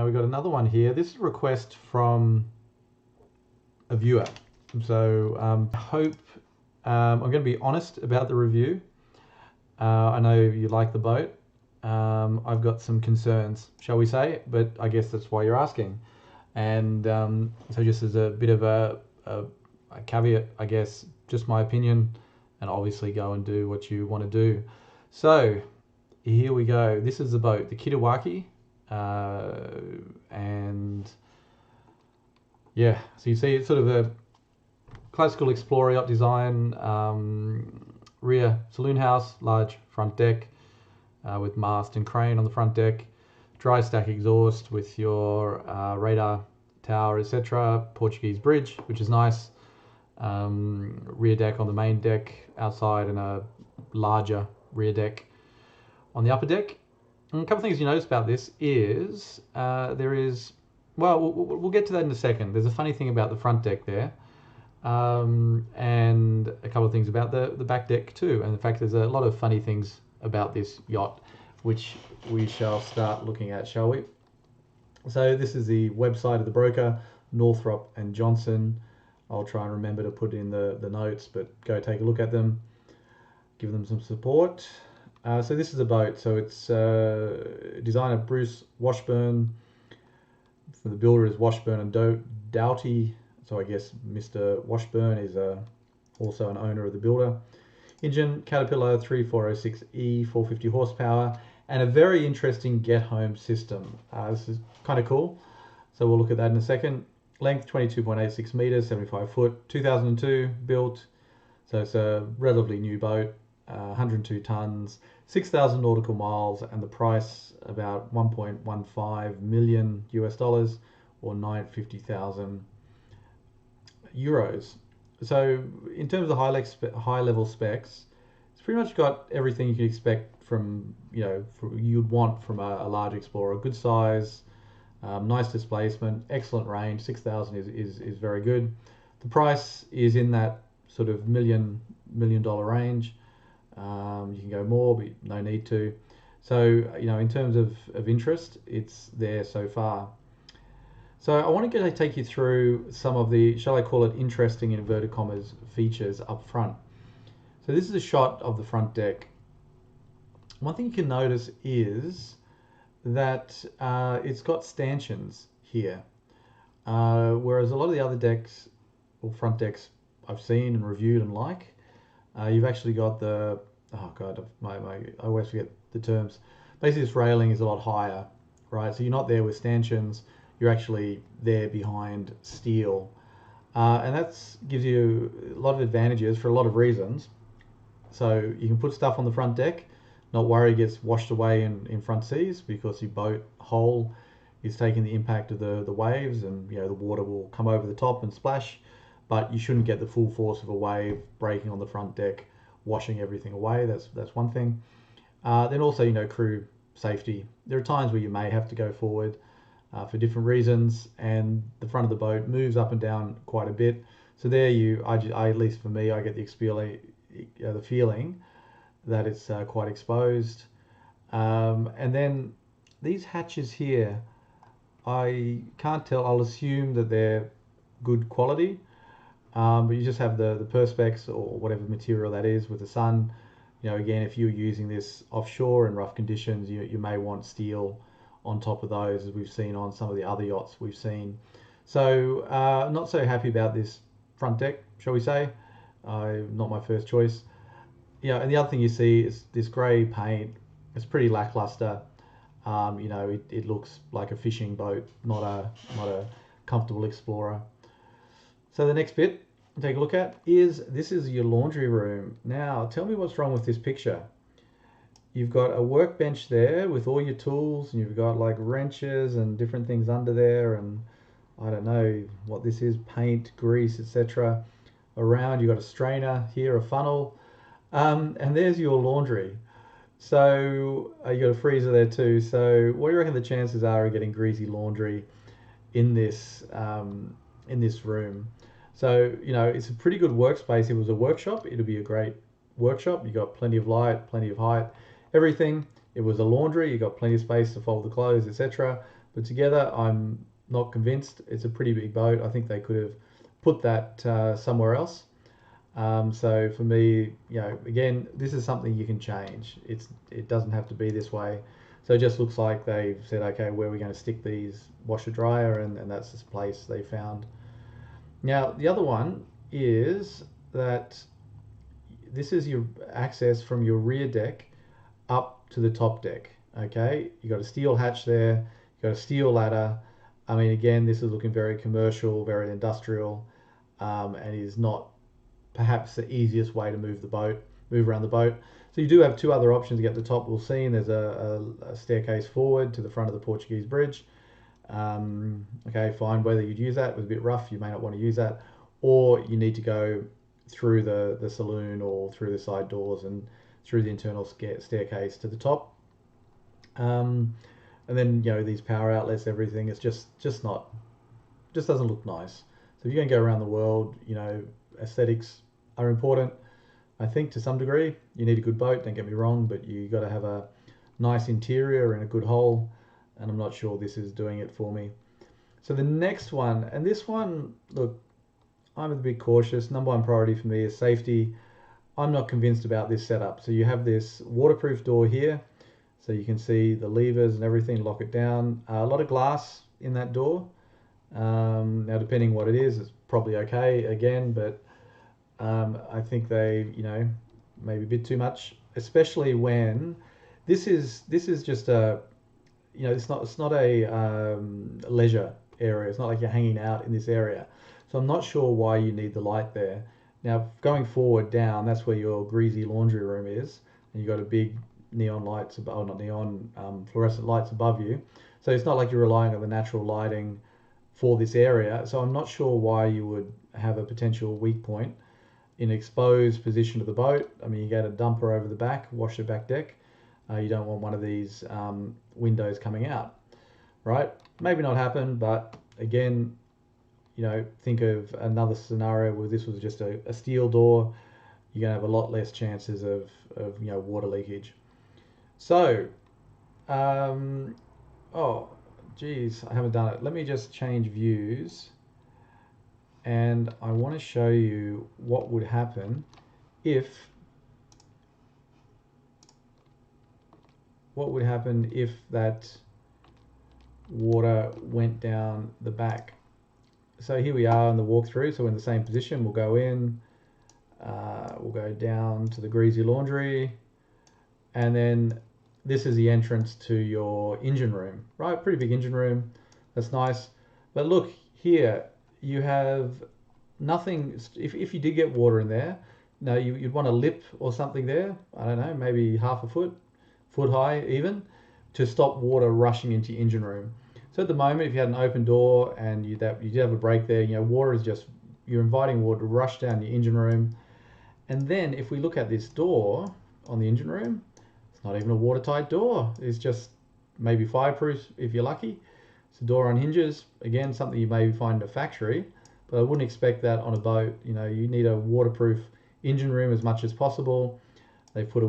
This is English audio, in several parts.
We've got another one here. This is a request from a viewer. So I hope I'm going to be honest about the review. I know you like the boat. I've got some concerns, shall we say, but I guess that's why you're asking. And so just as a bit of a caveat, I guess, just my opinion, and obviously go and do what you want to do. So here we go. This is the boat, the Kittwake, and yeah, so you see it's sort of a classical Explorer Yacht design, rear saloon house, large front deck with mast and crane on the front deck, dry stack exhaust with your radar tower, etc. Portuguese bridge, which is nice. Rear deck on the main deck outside, and a larger rear deck on the upper deck. And a couple of things you notice about this is there is, well, we'll get to that in a second. There's a funny thing about the front deck there, and a couple of things about the back deck too. And in fact, there's a lot of funny things about this yacht, which we shall start looking at, shall we? So this is the website of the broker, Northrop and Johnson. I'll try and remember to put in the notes, but go take a look at them, give them some support. So this is a boat. So it's designer Bruce Washburn. For the builder is Washburn and Doughty. So I guess Mr. Washburn is also an owner of the builder. Engine Caterpillar 3406E, 450 horsepower, and a very interesting get home system. This is kind of cool. So we'll look at that in a second. Length 22.86 meters, 75 foot, 2002 built. So it's a relatively new boat, 102 tons, 6,000 nautical miles, and the price about 1.15 million US dollars, or 950,000 euros. So in terms of high level specs, it's pretty much got everything you could expect from, you'd want from a large Explorer. Good size, nice displacement, excellent range. 6,000 is very good. The price is in that sort of million dollar range. You can go more, but no need to. So in terms of interest, it's there so far. So I want to take you through some of the, shall I call it, interesting inverted commas features up front. So this is a shot of the front deck. One thing you can notice is that it's got stanchions here, whereas a lot of the other decks or front decks I've seen and reviewed and like, you've actually got the, oh god, I always forget the terms. Basically this railing is a lot higher, right? So you're not there with stanchions, you're actually there behind steel. And that gives you a lot of advantages for a lot of reasons. So you can put stuff on the front deck, not worry it gets washed away in front seas, because your boat hull is taking the impact of the waves, and the water will come over the top and splash, but you shouldn't get the full force of a wave breaking on the front deck, washing everything away. That's one thing. Then also, crew safety. There are times where you may have to go forward for different reasons, and the front of the boat moves up and down quite a bit. So there at least for me, I get the feeling that it's quite exposed. And then these hatches here, I can't tell. I'll assume that they're good quality, but you just have the perspex or whatever material that is with the sun. Again, if you're using this offshore in rough conditions, you may want steel on top of those, as we've seen on some of the other yachts we've seen. So not so happy about this front deck, shall we say. Not my first choice. And the other thing you see is this grey paint. It's pretty lackluster. It looks like a fishing boat, not a comfortable Explorer. So the next bit to take a look at is, this is your laundry room. Now tell me what's wrong with this picture. You've got a workbench there with all your tools, and you've got like wrenches and different things under there, and I don't know what this is, paint, grease, etc. Around, you've got a strainer here, a funnel, and there's your laundry. So you got a freezer there too. So what do you reckon the chances are of getting greasy laundry in this room? So it's a pretty good workspace. If it was a workshop, it'd be a great workshop. You got plenty of light, plenty of height, everything. It was a laundry, you got plenty of space to fold the clothes, etc. put together. I'm not convinced. It's a pretty big boat. I think they could have put that somewhere else. So for me, again, this is something you can change. It doesn't have to be this way. So it just looks like they've said, okay, where are we going to stick these washer dryer, and that's this place they found. Now the other one is that this is your access from your rear deck up to the top deck. Okay, you got a steel hatch there, you got a steel ladder. I mean, again, this is looking very commercial, very industrial, and is not perhaps the easiest way to move around the boat. So you do have two other options to get to the top. We'll see, and there's a staircase forward to the front of the Portuguese bridge. Okay, fine, whether you'd use that, it was a bit rough, you may not want to use that, or you need to go through the saloon or through the side doors and through the internal staircase to the top. And then these power outlets, everything, it's just doesn't look nice. So if you're going to go around the world, aesthetics are important. I think to some degree you need a good boat, don't get me wrong, but you got to have a nice interior and a good hull, and I'm not sure this is doing it for me. So the next one, and this one, look, I'm a bit cautious. Number one priority for me is safety. I'm not convinced about this setup. So you have this waterproof door here, so you can see the levers and everything, lock it down. A lot of glass in that door. Now depending what it is, it's probably okay again, but I think they, maybe a bit too much, especially when this is just a, it's not a leisure area. It's not like you're hanging out in this area. So I'm not sure why you need the light there. Now going forward down, that's where your greasy laundry room is, and you've got a big neon lights above, not neon, fluorescent lights above you. So it's not like you're relying on the natural lighting for this area. So I'm not sure why you would have a potential weak point in exposed position of the boat. I mean, you get a dumper over the back, wash the back deck. You don't want one of these windows coming out, right? Maybe not happen, but again, think of another scenario where this was just a steel door. You're gonna have a lot less chances of water leakage. So, oh, geez, I haven't done it. Let me just change views, and I want to show you what would happen if that water went down the back. So here we are in the walkthrough. So we're in the same position. We'll go in, we'll go down to the greasy laundry, and then this is the entrance to your engine room, right? Pretty big engine room. That's nice. But look here, you have nothing. If you did get water in there, no, you'd want a lip or something there. I don't know, maybe half a foot high even, to stop water rushing into your engine room. So at the moment, if you had an open door and you did have a break there, water is just, you're inviting water to rush down your engine room. And then if we look at this door on the engine room, it's not even a watertight door. It's just maybe fireproof if you're lucky. It's a door on hinges. Again, something you may find in a factory, but I wouldn't expect that on a boat. You need a waterproof engine room as much as possible. They put a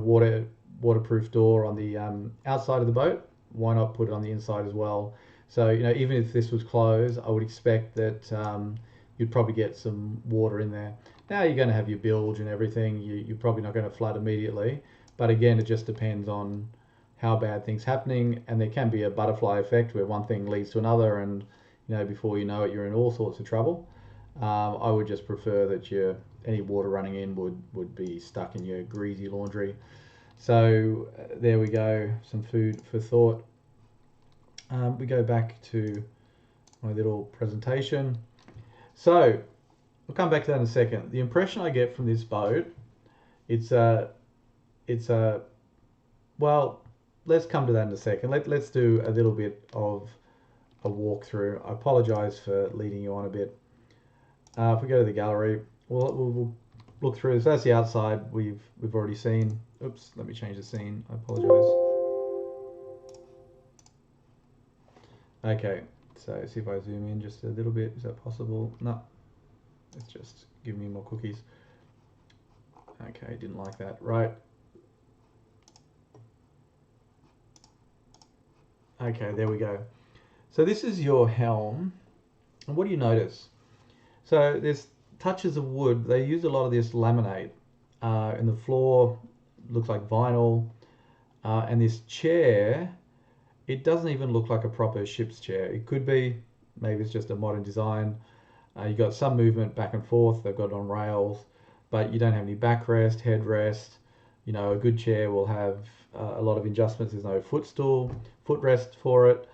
waterproof door on the outside of the boat. Why not put it on the inside as well? So, even if this was closed, I would expect that you'd probably get some water in there. Now you're going to have your bilge and everything. You're probably not going to flood immediately. But again, it just depends on how bad things happening. And there can be a butterfly effect where one thing leads to another, and before you know it, you're in all sorts of trouble. I would just prefer that any water running in would be stuck in your greasy laundry. So there we go, some food for thought. We go back to my little presentation. So we'll come back to that in a second. The impression I get from this boat, well, let's come to that in a second. Let's do a little bit of a walkthrough. I apologize for leading you on a bit. If we go to the gallery, we'll look through this. That's the outside we've already seen. Oops, let me change the scene. I apologize. Okay, so see if I zoom in just a little bit. Is that possible? No. It's just give me more cookies. Okay, didn't like that. Right. Okay, there we go. So this is your Helm, and what do you notice? So there's touches of wood. They use a lot of this laminate, and the floor looks like vinyl, and this chair, it doesn't even look like a proper ship's chair. It could be, maybe it's just a modern design. You got some movement back and forth. They've got it on rails, but you don't have any backrest, headrest. You know, a good chair will have a lot of adjustments. There's no footstool, footrest for it.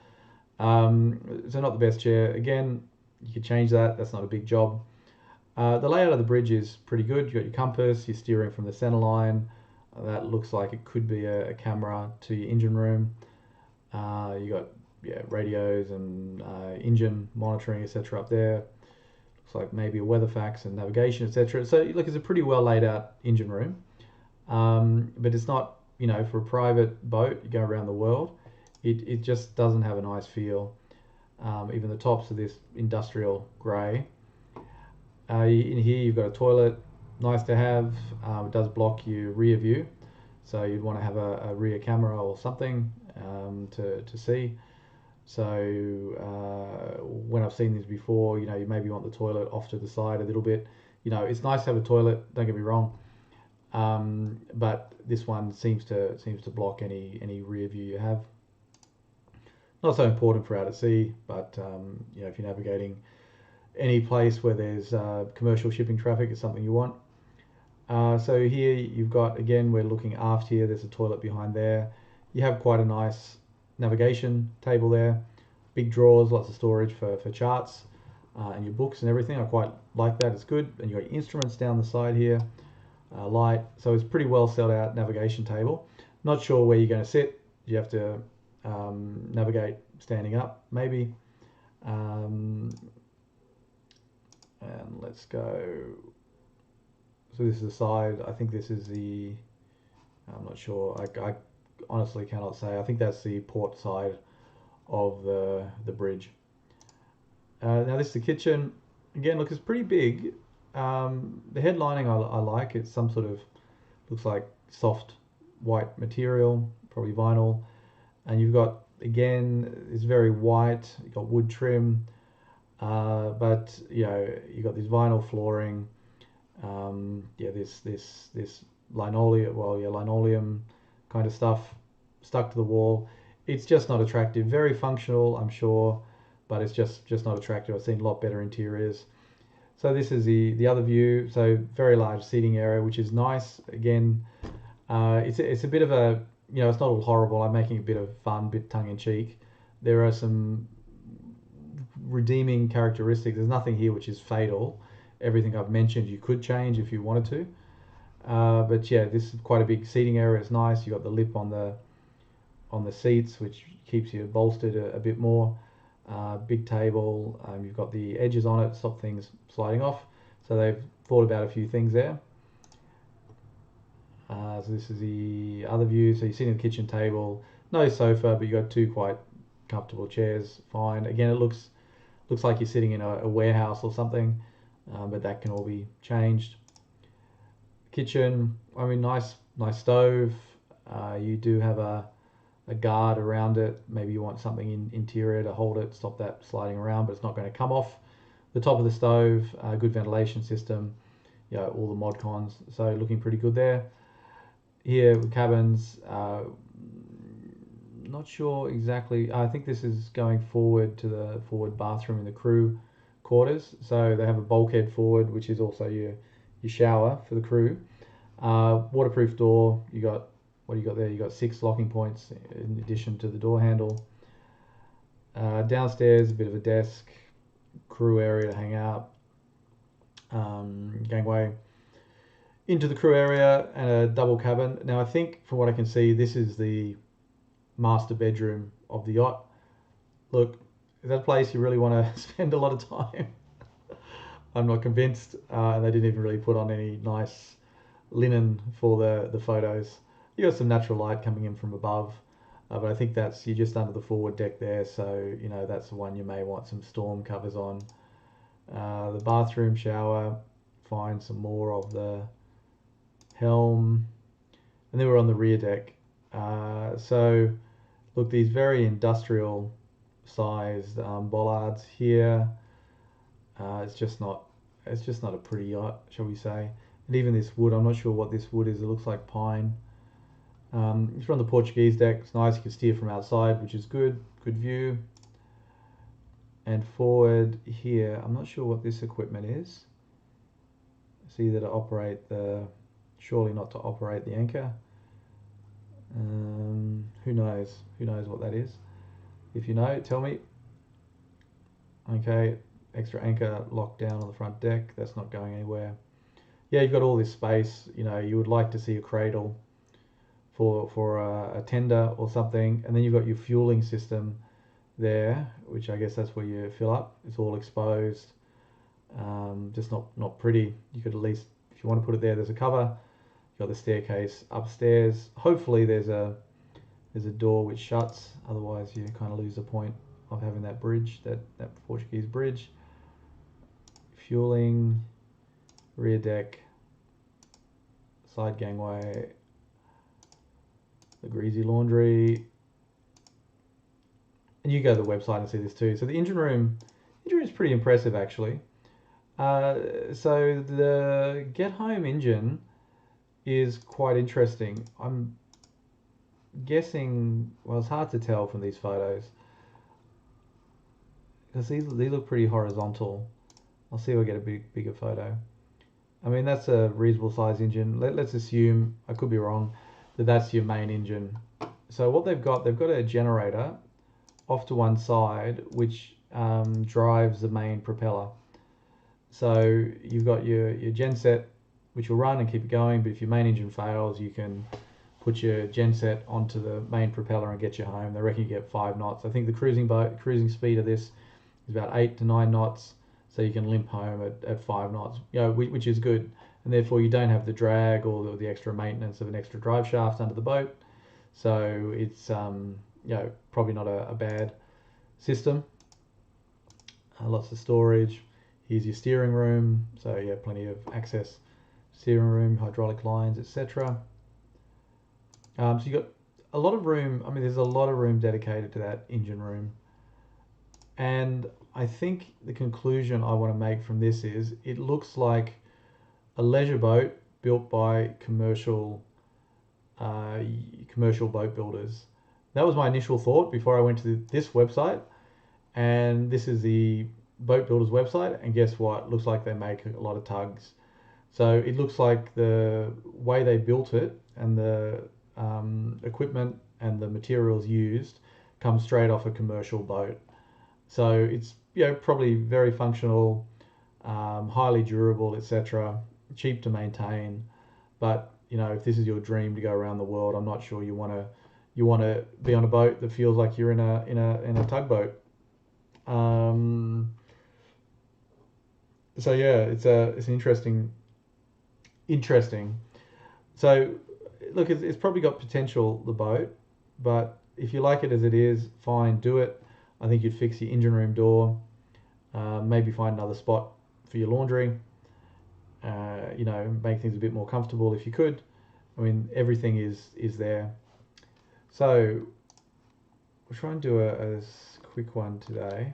So not the best chair. Again, you could change that. That's not a big job. The layout of the bridge is pretty good. You've got your compass, you're steering from the center line. That looks like it could be a camera to your engine room. You got radios and engine monitoring, etc. up there. Looks like maybe a weather fax and navigation, etc. So look, it's a pretty well laid out engine room, but it's not, you know, for a private boat you go around the world. It just doesn't have a nice feel. Even the tops of this industrial grey. In here you've got a toilet, nice to have. It does block your rear view, so you'd want to have a rear camera or something to see. So when I've seen this before, you know, you maybe want the toilet off to the side a little bit. You know, it's nice to have a toilet, don't get me wrong, but this one seems to block any rear view you have. Not so important for out at sea, but you know, if you're navigating any place where there's commercial shipping traffic, is something you want. So here you've got, again, we're looking aft here, there's a toilet behind there. You have quite a nice navigation table there, big drawers, lots of storage for charts and your books and everything. I quite like that, it's good. And you've got your instruments down the side here, light. So it's pretty well set out navigation table. Not sure where you're going to sit. You have to navigate standing up, maybe. And let's go. So this is the side. I think this is the, I'm not sure. I honestly cannot say. I think that's the port side of the bridge. Now this is the kitchen. Again, look, it's pretty big. The headlining I like. It's some sort of, looks like soft white material, probably vinyl. And you've got, again, it's very white. You've got wood trim. But you know, you got this vinyl flooring, this linoleum kind of stuff stuck to the wall. It's just not attractive. Very functional, I'm sure, but it's just not attractive. I've seen a lot better interiors. So this is the other view. So very large seating area, which is nice. Again, it's a bit of a, you know, it's not all horrible. I'm making a bit of fun, bit tongue in cheek. There are some redeeming characteristics. There's nothing here which is fatal. Everything I've mentioned you could change if you wanted to. But yeah, this is quite a big seating area. It's nice. You got the lip on the seats, which keeps you bolstered a bit more. Big table. You've got the edges on it to stop things sliding off. So they've thought about a few things there. So this is the other view. So you're sitting at the kitchen table. No sofa, but you got two quite comfortable chairs. Fine. Again, it looks like you're sitting in a warehouse or something, but that can all be changed. Kitchen, I mean, nice stove. You do have a guard around it. Maybe you want something in interior to hold it, stop that sliding around, but it's not going to come off the top of the stove. Good ventilation system. You know, all the mod cons. So looking pretty good there. Here, cabins. Not sure exactly. I think this is going forward to the forward bathroom in the crew quarters. So they have a bulkhead forward, which is also your shower for the crew. Waterproof door. You got, what do you got there? You got 6 locking points in addition to the door handle. Downstairs, a bit of a desk, crew area to hang out. Gangway into the crew area and a double cabin. Now I think from what I can see, this is the master bedroom of the yacht. Look, is that a place you really want to spend a lot of time? I'm not convinced, and they didn't even really put on any nice linen for the photos. You got some natural light coming in from above, but I think that's, you're just under the forward deck there, so you know that's the one you may want some storm covers on. The bathroom, shower, find some more of the Helm, and then we're on the rear deck. So look, these very industrial sized bollards here. It's just not a pretty yacht, shall we say. And even this wood, I'm not sure what this wood is. It looks like pine. It's from the Portuguese deck. It's nice. You can steer from outside, which is good. Good view. And forward here, I'm not sure what this equipment is. It's either to operate the, surely not to operate the anchor. Who knows? Who knows what that is? If you know, tell me. Okay, extra anchor locked down on the front deck. That's not going anywhere. Yeah, you've got all this space. You know, you would like to see a cradle for a tender or something, and then you've got your fueling system there, which I guess that's where you fill up. It's all exposed, just not pretty. You could at least, if you want to put it there, there's a cover. You've got the staircase upstairs. Hopefully there's a door which shuts, otherwise you kind of lose the point of having that bridge, that Portuguese bridge. Fueling, rear deck, side gangway, the greasy laundry. And you go to the website and see this too. So the engine room is pretty impressive actually. So the Get Home engine is quite interesting. I'm guessing, well, it's hard to tell from these photos because these look pretty horizontal. I'll see if I get a bigger photo. I mean, that's a reasonable size engine. Let's assume, I could be wrong, that that's your main engine. So what they've got a generator off to one side which drives the main propeller. So you've got your genset which will run and keep it going, but if your main engine fails, you can put your genset onto the main propeller and get you home. They reckon you get 5 knots. I think the cruising speed of this is about 8 to 9 knots, so you can limp home at 5 knots, you know, which is good. And therefore you don't have the drag or the extra maintenance of an extra drive shaft under the boat. So it's you know, probably not a bad system. Lots of storage. Here's your steering room. So yeah, plenty of access. Steering room, hydraulic lines, etc. So you got a lot of room. I mean, there's a lot of room dedicated to that engine room. And I think the conclusion I want to make from this is it looks like a leisure boat built by commercial boat builders. That was my initial thought before I went to this website, and this is the boat builder's website, and guess what? Looks like they make a lot of tugs. So it looks like the way they built it and the equipment and the materials used come straight off a commercial boat. So it's, you know, probably very functional, highly durable, etc. Cheap to maintain, but you know, if this is your dream to go around the world, I'm not sure you want to be on a boat that feels like you're in a tugboat. So yeah, it's an interesting. So look, it's probably got potential, the boat, but if you like it as it is, fine, do it. I think you'd fix your engine room door, maybe find another spot for your laundry. You know, make things a bit more comfortable if you could. I mean, everything is there. So we'll try and do a quick one today.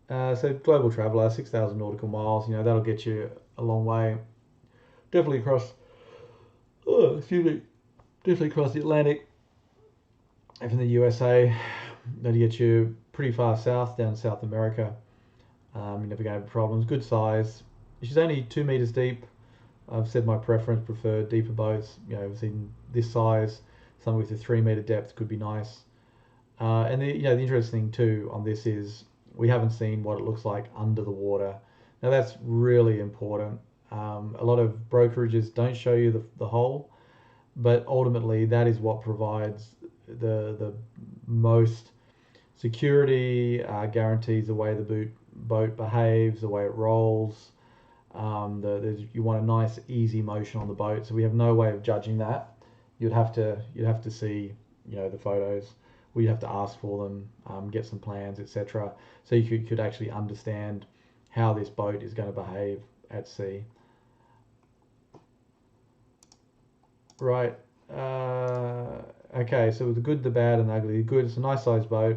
So global traveller, 6,000 nautical miles. You know, that'll get you a long way. Definitely across. Definitely across the Atlantic. And from the USA, that'll get you pretty far south, down South America. You're never going to have problems. Good size. She's only 2 meters deep. I've said my preference, prefer deeper boats. You know, I've seen this size. Some with a 3 meter depth could be nice. And the interesting thing too on this is we haven't seen what it looks like under the water. Now that's really important. A lot of brokerages don't show you the hull, but ultimately that is what provides the most security, guarantees the way the boat behaves, the way it rolls. You want a nice easy motion on the boat, so we have no way of judging that. You'd have to see, you know, the photos. We'd have to ask for them, get some plans, etc. So you could actually understand how this boat is going to behave at sea. Right. Okay, so with the good, the bad, and the ugly. The good, it's a nice sized boat.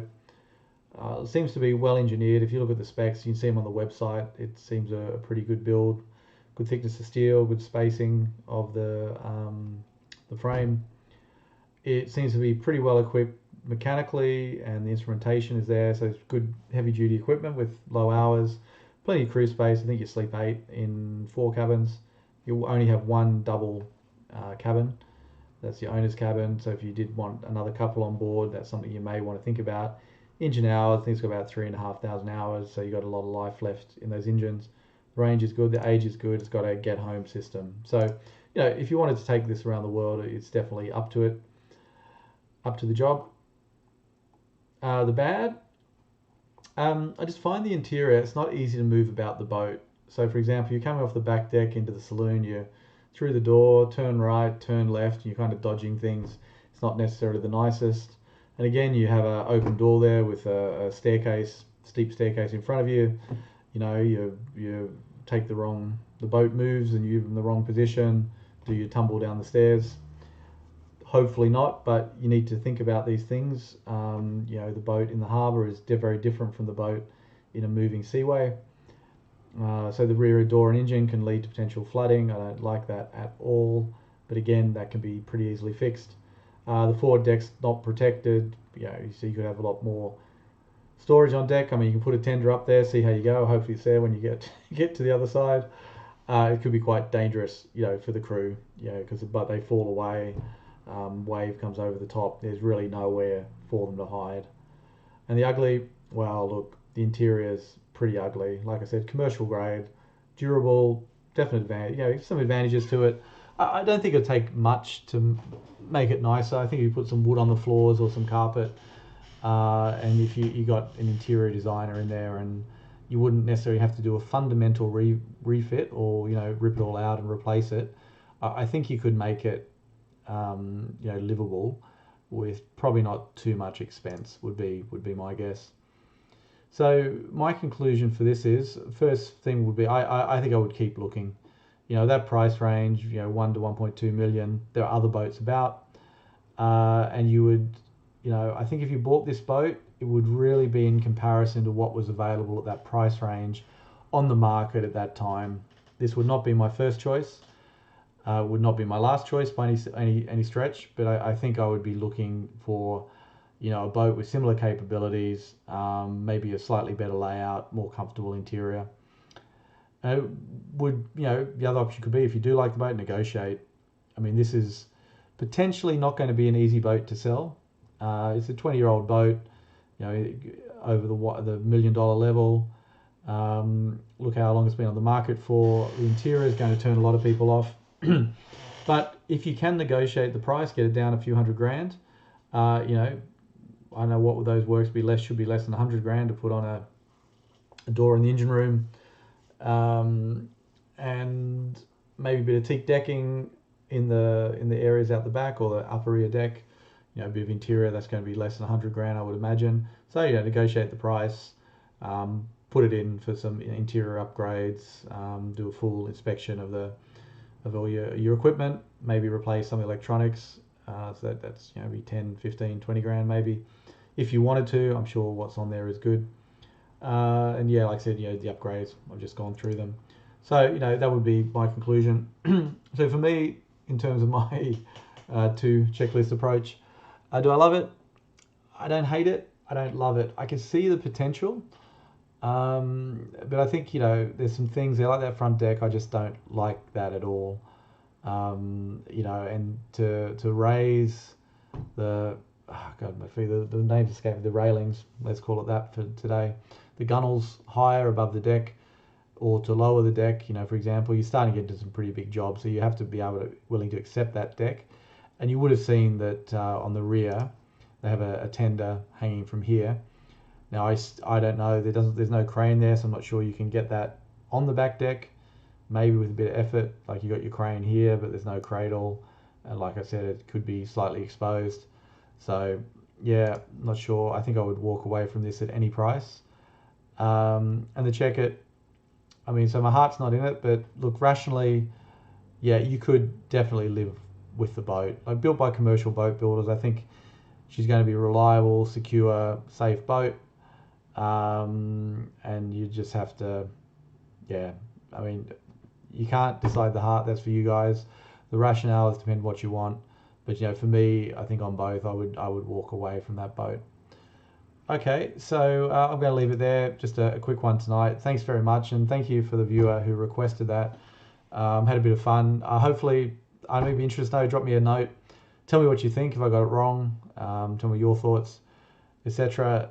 It seems to be well engineered. If you look at the specs, you can see them on the website. It seems a pretty good build, good thickness of steel, good spacing of the frame. It seems to be pretty well equipped mechanically, and the instrumentation is there. So it's good heavy duty equipment with low hours, plenty of crew space. I think you sleep 8 in 4 cabins. You only have one double cabin. That's the owner's cabin. So if you did want another couple on board, that's something you may want to think about. Engine hours, I think it's got about 3,500 hours, so you got a lot of life left in those engines. The range is good, the age is good. It's got a get home system. So, if you wanted to take this around the world, it's definitely up to it, up to the job. The bad, I just find the interior, it's not easy to move about the boat. So, for example, you're coming off the back deck into the saloon, you're through the door, turn right, turn left, you're kind of dodging things. It's not necessarily the nicest. And again, you have an open door there with a staircase, steep staircase in front of you. You take the boat moves and you're in the wrong position. Do you tumble down the stairs? Hopefully not, but you need to think about these things. The boat in the harbour is very different from the boat in a moving seaway. So the rear door and engine can lead to potential flooding. I don't like that at all, but again, that can be pretty easily fixed. The forward deck's not protected, so you could have a lot more storage on deck. I mean, you can put a tender up there, see how you go. Hopefully it's there when you get to the other side. It could be quite dangerous, for the crew, because they fall away. Wave comes over the top. There's really nowhere for them to hide. And the ugly, well, look, the interior's pretty ugly. Like I said, commercial grade, durable, definite advantage. Some advantages to it. I don't think it'll take much to make it nicer. I think if you put some wood on the floors or some carpet, and if you got an interior designer in there, and you wouldn't necessarily have to do a fundamental refit or rip it all out and replace it. I think you could make it livable with probably not too much expense. Would be my guess. So my conclusion for this is, first thing would be I think I would keep looking. That price range, 1 to 1.2 million. There are other boats about, and you would, I think if you bought this boat, it would really be in comparison to what was available at that price range on the market at that time. This would not be my first choice. Would not be my last choice by any stretch, but I think I would be looking for, a boat with similar capabilities, maybe a slightly better layout, more comfortable interior. The other option could be, if you do like the boat, negotiate. I mean, this is potentially not going to be an easy boat to sell. It's a 20-year-old boat, over the $1 million level. Look how long it's been on the market for. The interior is going to turn a lot of people off. But if you can negotiate the price, get it down a few $100,000, I don't know what would those works be less, should be less than $100,000 to put on a door in the engine room, and maybe a bit of teak decking in the areas out the back or the upper rear deck. A bit of interior, that's going to be less than $100,000, I would imagine. So negotiate the price, put it in for some interior upgrades, do a full inspection of all your equipment, maybe replace some electronics. So that's be 10, 15, 20 grand maybe. If you wanted to, I'm sure what's on there is good. And like I said, the upgrades, I've just gone through them. So, that would be my conclusion. So for me, in terms of my 2 checklist approach, do I love it? I don't hate it. I don't love it. I can see the potential. But I think, there's some things there, like that front deck, I just don't like that at all. And to raise the, my feet, the names escape me, the railings, let's call it that for today, the gunnels higher above the deck, or to lower the deck, for example, you're starting to get into some pretty big jobs, so you have to be willing to accept that deck. And you would have seen that on the rear, they have a tender hanging from here. Now I don't know. There's no crane there, so I'm not sure you can get that on the back deck. Maybe with a bit of effort, like you got your crane here, but there's no cradle, and like I said, it could be slightly exposed. So not sure. I think I would walk away from this at any price. And the check it. I mean, so my heart's not in it, but look, rationally, you could definitely live with the boat. Like built by commercial boat builders, I think she's going to be a reliable, secure, safe boat. And you just have to, yeah. I mean, you can't decide the heart. That's for you guys. The rationale is depend what you want. But for me, I think on both, I would walk away from that boat. Okay, so I'm going to leave it there. Just a quick one tonight. Thanks very much, and thank you for the viewer who requested that. Had a bit of fun. Hopefully, I may be interested. Know, drop me a note. Tell me what you think if I got it wrong. Tell me your thoughts, etc.